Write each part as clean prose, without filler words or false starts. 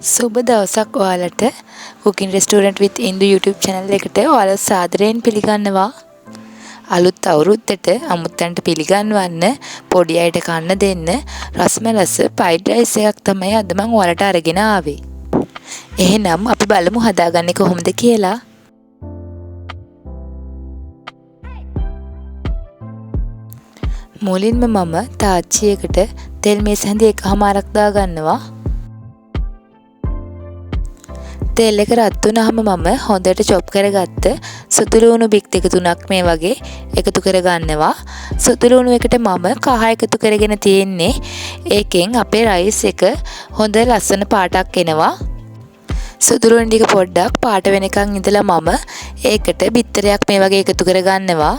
සුබ දවසක් ඔයාලට cooking restaurant with Indu YouTube channel එකට ඔයාලා සාදරයෙන් පිළිගන්නවා. අලුත් අවුරුද්දට අමුත්තන්ට පිළිගන්වන්න පොඩි අයට කන්න දෙන්න රසමලස fried rice එකක් තමයි අද මම ඔයාලට අරගෙන ආවේ. එහෙනම් අපි බලමු හදාගන්නේ කොහොමද කියලා. මුලින්ම මම තාච්චියකට තෙල් මේස හැඳි එකමාරක් දාගන්නවා. තෙල් එක රත් වුණාම මම හොඳට චොප් කරගත්ත සුදු ලුණු බික් දෙක තුනක් මේ වගේ එකතු කරගන්නවා. සුදු ලුණු එකට මම කහ එකතු කරගෙන තියෙන්නේ. ඒකෙන් අපේ රයිස් එක හොඳ ලස්සන පාටක් එනවා. සුදු ලුණු ටික පොඩ්ඩක් පාට වෙනකන් ඉඳලා මම ඒකට බිත්තරයක් මේ වගේ එකතු කරගන්නවා.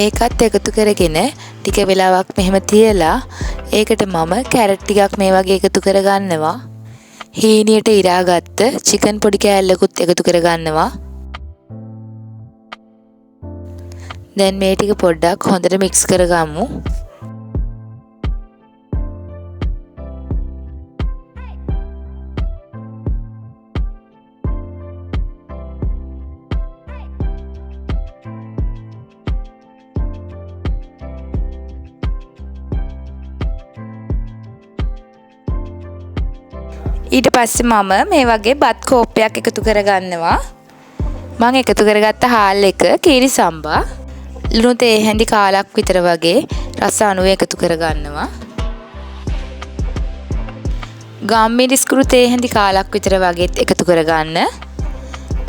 ඒකත් එකතු කරගෙන ටික වෙලාවක් මෙහෙම තියලා ඒකට මම කැරට් ටිකක් මේ වගේ එකතු කරගන්නවා. හීනියට ඉරාගත්ත චිකන් පොඩි කෑල්ලකුත් එකතු කරගන්නවා. දැන් මේ ටික පොඩ්ඩක් හොඳට මික්ස් කරගමු. ඊට පස්සේ මම මේ වගේ බත් කෝප්පයක් එකතු කරගන්නවා. මම එකතු කරගත්ත හාල් එක කීරි සම්බා ලුණු තේ හැඳි කාලක් විතර වගේ රස අණුව එකතු කරගන්නවා. ගම්මිරිස් කුරු තේ හැඳි කාලක් විතර වගේත් එකතු කරගන්න.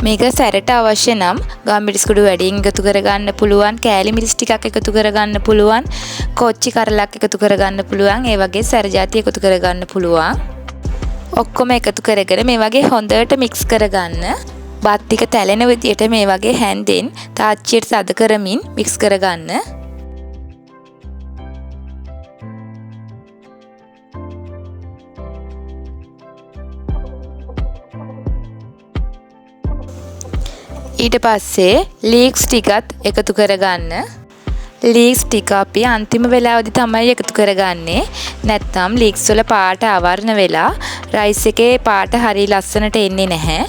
මේක සැරට අවශ්‍ය නම් ගම්මිරිස් කුඩු වැඩියෙන් එකතු කරගන්න පුළුවන්. කෑලි මිරිස් ටිකක් එකතු කරගන්න පුළුවන්. කොච්චි කරලක් එකතු කරගන්න පුළුවන්. ඒ වගේ සැර જાති එකතු කරගන්න පුළුවන්. ඔක්කොම එකතු කරගෙන මේ වගේ හොඳට මික්ස් කරගන්න. බත් ටික තැලෙන විදියට මේ වගේ හැන්දෙන් තාච්චියට තද කරමින් මික්ස් කරගන්න. ඊට පස්සේ ලීක්ස් ටිකත් එකතු කරගන්න. ලීක්ස් ටික අපි අන්තිම වෙලාවදී තමයි එකතු කරගන්නේ. නැත්නම් ලීක්ස් වල පාට අවර්ණ වෙලා රයිස් එකේ පාට හරිය ලස්සනට එන්නේ නැහැ.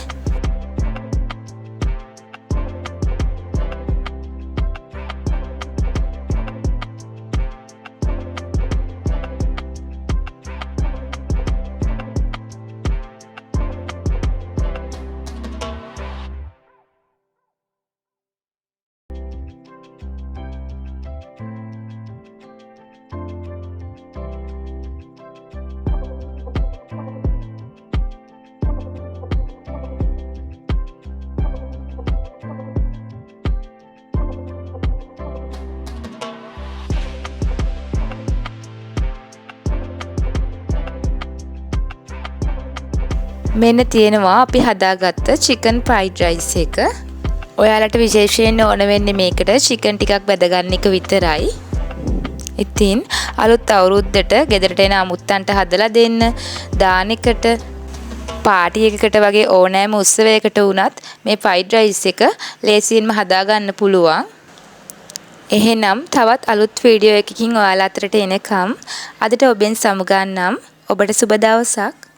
මෙන්න තියෙනවා අපි හදාගත්ත chicken fried rice එක. ඔයාලට විශේෂයෙන් ඕන වෙන්නේ මේකට chicken ටිකක් බෙදගන්න එක විතරයි. ඉතින් අලුත් අවුරුද්දට ගෙදරට එන අමුත්තන්ට හදලා දෙන්න. දාන එකට පාටි එකකට වගේ ඕනෑම උත්සවයකට වුණත් මේ fried rice එක ලේසියෙන්ම හදාගන්න පුළුවන්. එහෙනම් තවත් අලුත් වීඩියෝ එකකින් ඔයාලා අතරට එනකම් අදට ඔබෙන් සමුගන්නම්. ඔබට සුබ දවසක්.